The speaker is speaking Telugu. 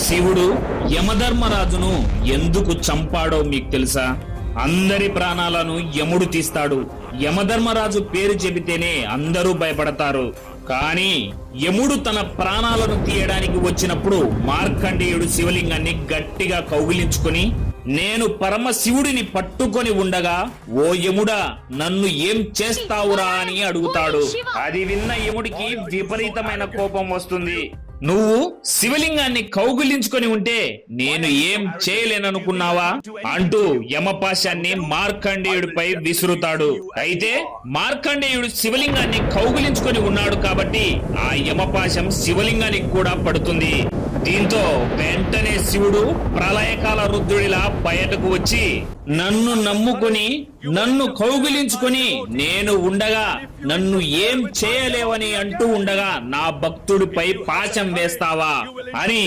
శివుడు యమధర్మరాజును ఎందుకు చంపాడో మీకు తెలుసా? అందరి ప్రాణాలను యముడు తీస్తాడు. యమధర్మరాజు పేరు చెబితేనే అందరూ భయపడతారు. కానీ యముడు తన ప్రాణాలను తీయడానికి వచ్చినప్పుడు మార్కండేయుడు శివలింగాన్ని గట్టిగా కౌగిలించుకొని, నేను పరమశివుడిని పట్టుకొని ఉండగా, ఓ యముడా నన్ను ఏం చేస్తావురా అని అడుగుతాడు. అది విన్న యముడికి విపరీతమైన కోపం వస్తుంది. నువ్వు శివలింగాన్ని కౌగిలించుకొని ఉంటే నేను ఏం చేయలేననుకున్నావా అంటూ యమపాశాన్ని మార్కండేయుడిపై విసురుతాడు. అయితే మార్కండేయుడు శివలింగాన్ని కౌగిలించుకొని ఉన్నాడు కాబట్టి ఆ యమపాశం శివలింగానికి కూడా పడుతుంది. దీంతో వెంటనే శివుడు ప్రళయకాల రుద్రుడిలా బయటకు వచ్చి, నన్ను నమ్ముకుని నన్ను కౌగిలించుకొని నేను ఉండగా నన్ను ఏం చేయలేవని అంటూ ఉండగా నా భక్తుడిపై పాశం వేస్తావా అని